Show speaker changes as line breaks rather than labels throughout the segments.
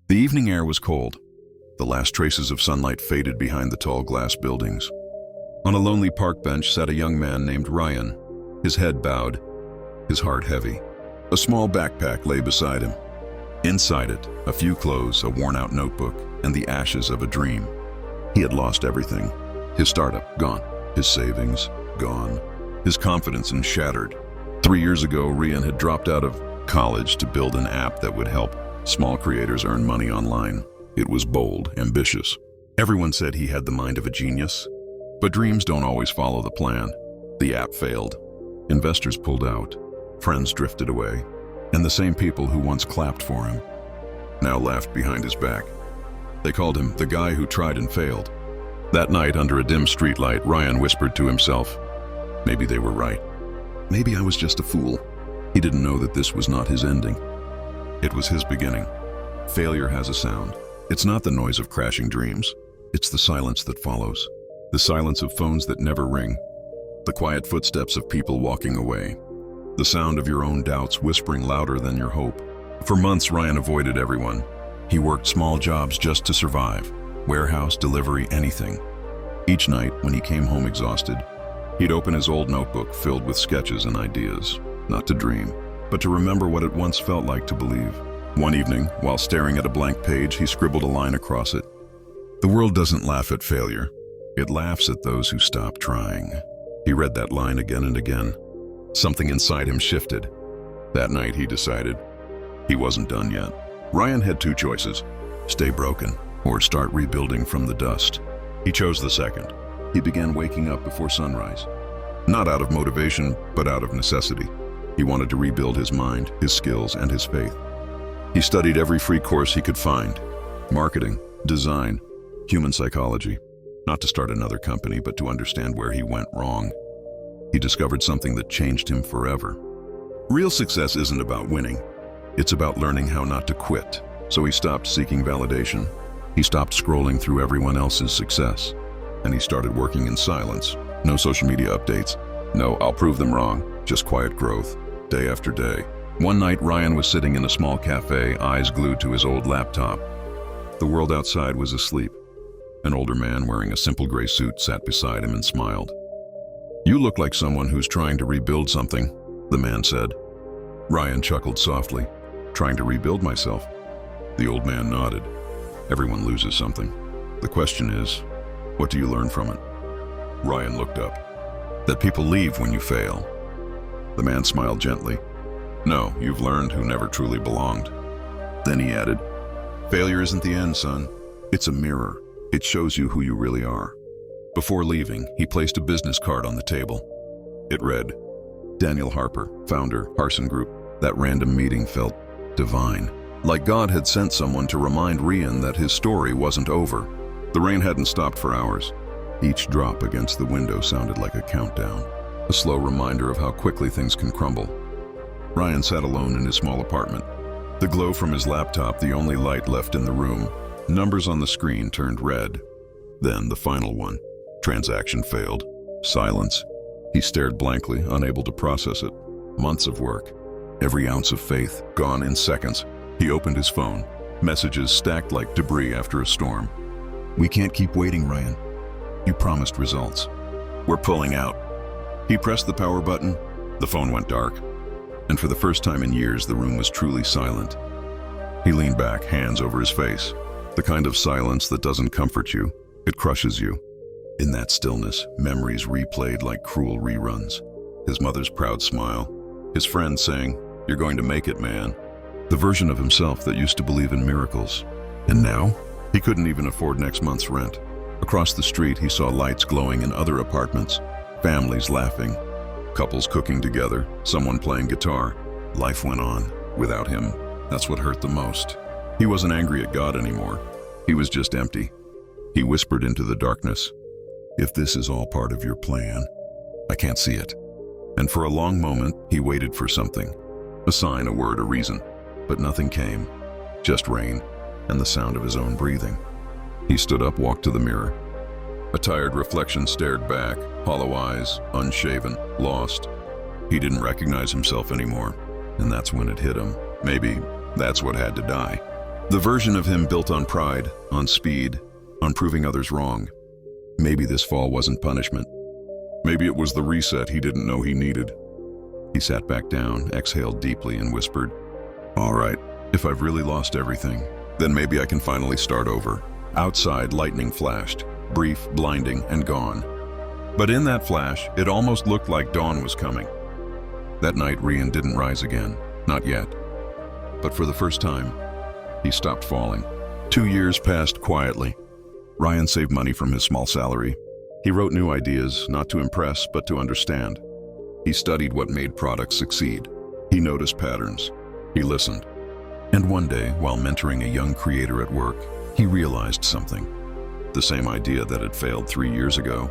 The evening air was cold. The last traces of sunlight faded behind the tall glass buildings. On a lonely park bench sat a young man named Ryan, his head bowed, his heart heavy. A small backpack lay beside him. Inside it, a few clothes, a worn-out notebook, and the ashes of a dream. He had lost everything. His startup, gone. His savings, gone. His confidence shattered. 3 years ago, Ryan had dropped out of college to build an app that would help small creators earn money online. It was bold, ambitious. Everyone said he had the mind of a genius. But dreams don't always follow the plan. The app failed. Investors pulled out. Friends drifted away. And the same people who once clapped for him now laughed behind his back. They called him the guy who tried and failed. That night, under a dim streetlight, Ryan whispered to himself, maybe they were right. Maybe I was just a fool. He didn't know that this was not his ending. It was his beginning. Failure has a sound. It's not the noise of crashing dreams. It's the silence that follows. The silence of phones that never ring. The quiet footsteps of people walking away. The sound of your own doubts whispering louder than your hope. For months, Ryan avoided everyone. He worked small jobs just to survive. Warehouse, delivery, anything. Each night, when he came home exhausted, he'd open his old notebook filled with sketches and ideas. Not to dream, but to remember what it once felt like to believe. One evening, while staring at a blank page, he scribbled a line across it. The world doesn't laugh at failure. It laughs at those who stop trying. He read that line again and again. Something inside him shifted. That night, he decided he wasn't done yet. Ryan had two choices: stay broken or start rebuilding from the dust. He chose the second. He began waking up before sunrise. Not out of motivation, but out of necessity. He wanted to rebuild his mind, his skills, and his faith. He studied every free course he could find: marketing, design, human psychology. Not to start another company, but to understand where he went wrong. He discovered something that changed him forever. Real success isn't about winning. It's about learning how not to quit. So he stopped seeking validation. He stopped scrolling through everyone else's success. And he started working in silence. No social media updates. No, I'll prove them wrong. Just quiet growth, day after day. One night, Ryan was sitting in a small cafe, eyes glued to his old laptop. The world outside was asleep. An older man wearing a simple gray suit sat beside him and smiled. "You look like someone who's trying to rebuild something," the man said. Ryan chuckled softly. "Trying to rebuild myself?" The old man nodded. "Everyone loses something. The question is, what do you learn from it?" Ryan looked up. "That people leave when you fail." The man smiled gently. "No, you've learned who never truly belonged." Then he added, "Failure isn't the end, son. It's a mirror. It shows you who you really are." Before leaving, he placed a business card on the table. It read, Daniel Harper, founder, Harson Group. That random meeting felt divine. Like God had sent someone to remind Ryan that his story wasn't over. The rain hadn't stopped for hours. Each drop against the window sounded like a countdown, a slow reminder of how quickly things can crumble. Ryan sat alone in his small apartment. The glow from his laptop, the only light left in the room. Numbers on the screen turned red. Then the final one. Transaction failed. Silence. He stared blankly, unable to process it. Months of work. Every ounce of faith, gone in seconds. He opened his phone. Messages stacked like debris after a storm. "We can't keep waiting, Ryan. You promised results. We're pulling out." He pressed the power button. The phone went dark. And for the first time in years, the room was truly silent. He leaned back, hands over his face. The kind of silence that doesn't comfort you. It crushes you. In that stillness, memories replayed like cruel reruns. His mother's proud smile. His friend saying, "You're going to make it, man." The version of himself that used to believe in miracles. And now, he couldn't even afford next month's rent. Across the street, he saw lights glowing in other apartments. Families laughing. Couples cooking together. Someone playing guitar. Life went on. Without him, that's what hurt the most. He wasn't angry at God anymore. He was just empty. He whispered into the darkness, "If this is all part of your plan, I can't see it." And for a long moment, he waited for something. A sign, a word, a reason. But nothing came. Just rain and the sound of his own breathing. He stood up, walked to the mirror. A tired reflection stared back, hollow eyes, unshaven, lost. He didn't recognize himself anymore, and that's when it hit him. Maybe that's what had to die. The version of him built on pride, on speed, on proving others wrong. Maybe this fall wasn't punishment. Maybe it was the reset he didn't know he needed. He sat back down, exhaled deeply, and whispered, "All right, if I've really lost everything, then maybe I can finally start over." Outside, lightning flashed, brief, blinding, and gone. But in that flash, it almost looked like dawn was coming. That night, Ryan didn't rise again, not yet. But for the first time, he stopped falling. 2 years passed quietly. Ryan saved money from his small salary. He wrote new ideas, not to impress, but to understand. He studied what made products succeed. He noticed patterns. He listened. And one day, while mentoring a young creator at work, he realized something. The same idea that had failed 3 years ago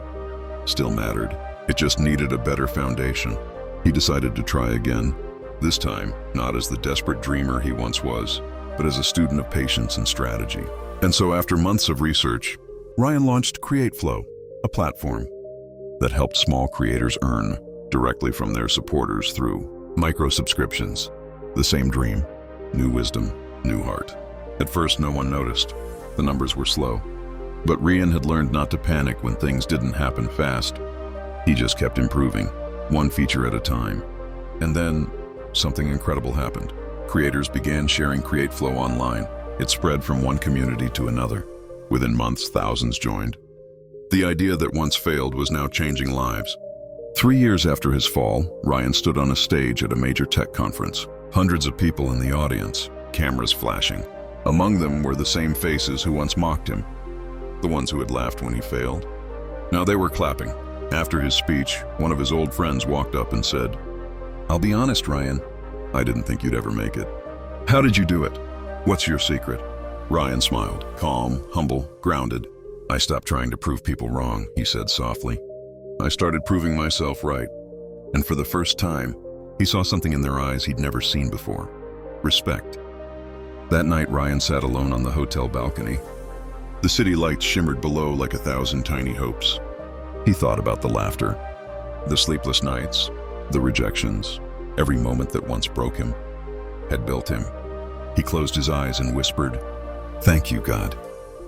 still mattered. It just needed a better foundation. He decided to try again, this time not as the desperate dreamer he once was, but as a student of patience and strategy. And so after months of research, Ryan launched CreateFlow, a platform that helped small creators earn directly from their supporters through micro-subscriptions. The same dream, new wisdom, new heart. At first, no one noticed. The numbers were slow. But Ryan had learned not to panic when things didn't happen fast. He just kept improving, one feature at a time. And then, something incredible happened. Creators began sharing CreateFlow online. It spread from one community to another. Within months, thousands joined. The idea that once failed was now changing lives. 3 years after his fall, Ryan stood on a stage at a major tech conference. Hundreds of people in the audience, cameras flashing. Among them were the same faces who once mocked him, the ones who had laughed when he failed. Now they were clapping. After his speech, one of his old friends walked up and said, "I'll be honest, Ryan, I didn't think you'd ever make it." "How did you do it? What's your secret?" Ryan smiled, calm, humble, grounded. "I stopped trying to prove people wrong," he said softly. "I started proving myself right." And for the first time, he saw something in their eyes he'd never seen before. Respect. That night, Ryan sat alone on the hotel balcony. The city lights shimmered below like 1,000 tiny hopes. He thought about the laughter, the sleepless nights, the rejections. Every moment that once broke him had built him. He closed his eyes and whispered, "Thank you, God,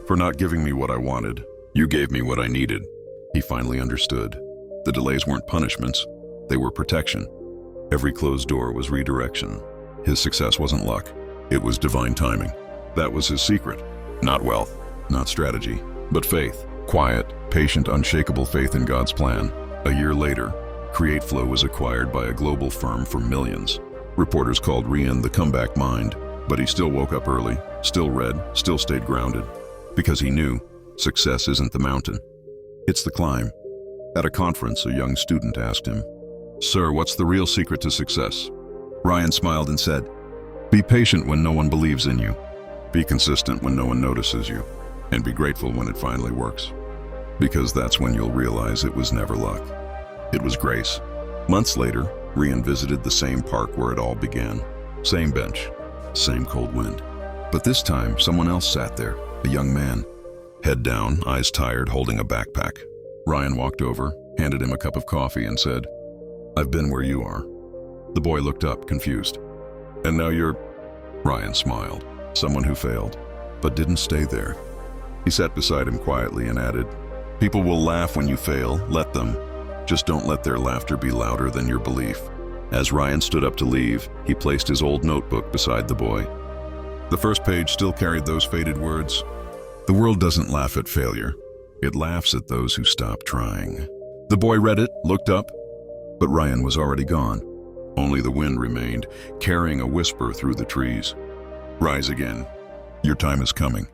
for not giving me what I wanted. You gave me what I needed." He finally understood. The delays weren't punishments, they were protection. Every closed door was redirection. His success wasn't luck, it was divine timing. That was his secret. Not wealth, not strategy, but faith. Quiet, patient, unshakable faith in God's plan. A year later, CreateFlow was acquired by a global firm for millions. Reporters called Ryan the comeback mind, but he still woke up early, still read, still stayed grounded. Because he knew, success isn't the mountain, it's the climb. At a conference, a young student asked him, "Sir, what's the real secret to success?" Ryan smiled and said, "Be patient when no one believes in you. Be consistent when no one notices you. And be grateful when it finally works. Because that's when you'll realize it was never luck. It was grace." Months later, Ryan visited the same park where it all began. Same bench, same cold wind. But this time, someone else sat there, a young man. Head down, eyes tired, holding a backpack. Ryan walked over, handed him a cup of coffee and said, "I've been where you are." The boy looked up, confused. "And now you're—" Ryan smiled. Someone who failed, but didn't stay there. He sat beside him quietly and added, "People will laugh when you fail, let them. Just don't let their laughter be louder than your belief." As Ryan stood up to leave, he placed his old notebook beside the boy. The first page still carried those faded words, "The world doesn't laugh at failure. It laughs at those who stop trying." The boy read it, looked up, but Ryan was already gone. Only the wind remained, carrying a whisper through the trees. "Rise again. Your time is coming."